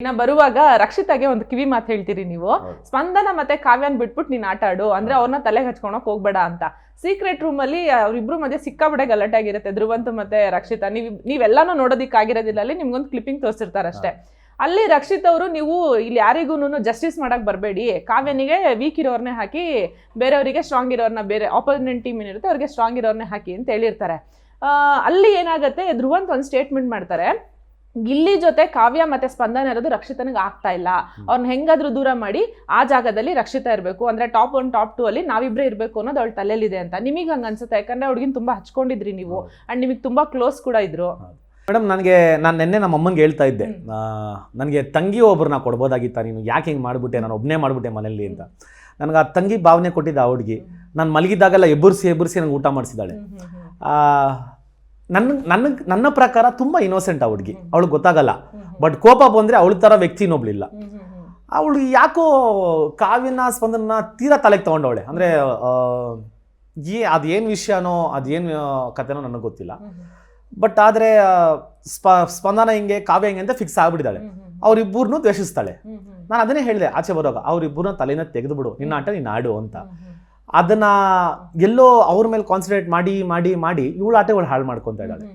ಇನ್ನ ಬರುವಾಗ ರಕ್ಷಿತಾಗೆ ಒಂದು ಕಿವಿ ಮಾತು ಹೇಳ್ತೀರಿ ನೀವು, ಸ್ಪಂದನ ಮತ್ತೆ ಕಾವ್ಯನ್ ಬಿಟ್ಬಿಟ್ಟು ನೀನ್ ಆಟ ಆಡು, ಅಂದ್ರೆ ಅವ್ರನ್ನ ತಲೆಗೆ ಹಚ್ಕೊಳಕ್ ಹೋಗ್ಬೇಡ ಅಂತ. ಸೀಕ್ರೆಟ್ ರೂಮ್ ಅಲ್ಲಿ ಅವ್ರಿಬ್ರು ಮಧ್ಯೆ ಸಿಕ್ಕಾಬಿಡೆ ಗಲಾಟೆ ಆಗಿರುತ್ತೆ, ಧ್ರುವಂತ್ ಮತ್ತೆ ರಕ್ಷಿತಾ. ನೀವೆಲ್ಲಾನು ನೋಡೋದಿಕ್ಕಾಗಿರೋದಿಲ್ಲ, ಅಲ್ಲಿ ನಿಮ್ಗೊಂದು ಕ್ಲಿಪ್ಪಿಂಗ್ ತೋರಿಸಿರ್ತಾರೆ ಅಷ್ಟೇ. ಅಲ್ಲಿ ರಕ್ಷಿತ್ ಅವರು, ನೀವು ಇಲ್ಲಿ ಯಾರಿಗೂ ಜಸ್ಟಿಸ್ ಮಾಡಕ್ ಬರಬೇಡಿ, ಕಾವ್ಯನಿಗೆ ವೀಕ್ ಇರೋರ್ನೇ ಹಾಕಿ, ಬೇರೆಯವರಿಗೆ ಸ್ಟ್ರಾಂಗ್ ಇರೋರ್ನ, ಬೇರೆ ಆಪೋನೆಂಟ್ ಟೀಮ್ ಏನಿರುತ್ತೆ ಅವ್ರಿಗೆ ಸ್ಟ್ರಾಂಗ್ ಇರೋರ್ನೇ ಹಾಕಿ ಅಂತ ಹೇಳಿರ್ತಾರೆ. ಅಲ್ಲಿ ಏನಾಗುತ್ತೆ, ಧ್ರುವಂತ್ ಒಂದು ಸ್ಟೇಟ್ಮೆಂಟ್ ಮಾಡ್ತಾರೆ, ಗಿಲ್ಲಿ ಜೊತೆ ಕಾವ್ಯ ಮತ್ತೆ ಸ್ಪಂದನ ಇರೋದು ರಕ್ಷಿತನಿಗೆ ಆಗ್ತಾ ಇಲ್ಲ, ಅವ್ರನ್ನ ಹೆಂಗಾದ್ರೂ ದೂರ ಮಾಡಿ ಆ ಜಾಗದಲ್ಲಿ ರಕ್ಷಿತಾ ಇರಬೇಕು, ಅಂದ್ರೆ ಟಾಪ್ 1 ಟಾಪ್ 2 ಅಲ್ಲಿ ನಾವಿಬ್ರೇ ಇರಬೇಕು ಅನ್ನೋದು ಅವಳ ತಲೆಯಲ್ಲಿದೆ ಅಂತ. ನಿಮಗೆ ಹಂಗ ಅನ್ಸುತ್ತೆ? ಯಾಕಂದ್ರೆ ಅವ್ಳಿಗಿನ್ ತುಂಬಾ ಹಚ್ಕೊಂಡಿದ್ರಿ ನೀವು, ಅಂಡ್ ನಿಮಗೆ ತುಂಬಾ ಕ್ಲೋಸ್ ಕೂಡ ಇದ್ರು. ಮೇಡಮ್, ನಾನು ನಿನ್ನೆ ನಮ್ಮ ಅಮ್ಮಂಗೆ ಹೇಳ್ತಾ ಇದ್ದೆ, ನನಗೆ ತಂಗಿ ಒಬ್ರನ್ನ ಕೊಡ್ಬೋದಾಗಿತ್ತ, ನೀನು ಯಾಕೆ ಹಿಂಗೆ ಮಾಡಿಬಿಟ್ಟೆ, ನಾನು ಒಬ್ಬನೇ ಮಾಡಿಬಿಟ್ಟೆ ಮನೇಲಿ ಅಂತ. ನನಗೆ ಆ ತಂಗಿ ಭಾವನೆ ಕೊಟ್ಟಿದ್ದ ಆ ಹುಡುಗಿ. ನಾನು ಮಲಗಿದ್ದಾಗೆಲ್ಲ ಎಬ್ಬರಿಸಿ ನನಗೆ ಊಟ ಮಾಡಿಸಿದ್ದಾಳೆ. ನನ್ನ ಪ್ರಕಾರ ತುಂಬ ಇನ್ನೋಸೆಂಟ್ ಆ ಹುಡುಗಿ, ಅವಳಿಗೆ ಗೊತ್ತಾಗಲ್ಲ. ಬಟ್ ಕೋಪ ಬಂದರೆ ಅವಳ ಥರ ವ್ಯಕ್ತಿ ಇನ್ನೊಬ್ಳಿಲ್ಲ. ಅವಳು ಯಾಕೋ ಕಾವ್ಯನ ಸ್ಪಂದನ ತೀರಾ ತಲೆಗೆ ತೊಗೊಂಡವಳೆ. ಅಂದರೆ ಅದೇನು ವಿಷಯನೋ ಅದೇನು ಕಥೆನೋ ನನಗೆ ಗೊತ್ತಿಲ್ಲ. ಬಟ್ ಆದರೆ ಸ್ಪಂದನ ಹಿಂಗೆ, ಕಾವ್ಯ ಹಿಂಗೆ ಅಂತ ಫಿಕ್ಸ್ ಆಗಿಬಿಟ್ಟಿದ್ದಾಳೆ. ಅವರಿಬ್ಬರನ್ನೂ ದ್ವೇಷಿಸ್ತಾಳೆ. ನಾನು ಅದನ್ನೇ ಹೇಳಿದೆ ಆಚೆ ಬರುವಾಗ, ಅವರಿಬ್ಬರನ್ನ ತಲೆನ ತೆಗೆದುಬಿಡು, ನಿನ್ನ ಆಟ ನೀನು ಆಡು ಅಂತ. ಅದನ್ನ ಎಲ್ಲೋ ಅವ್ರ ಮೇಲೆ ಕಾನ್ಸಂಟ್ರೇಟ್ ಮಾಡಿ ಮಾಡಿ ಮಾಡಿ ಇವಳು ಆಟ ಇವಳು ಹಾಳು ಮಾಡ್ಕೊತಾ ಇದ್ದಾಳೆ.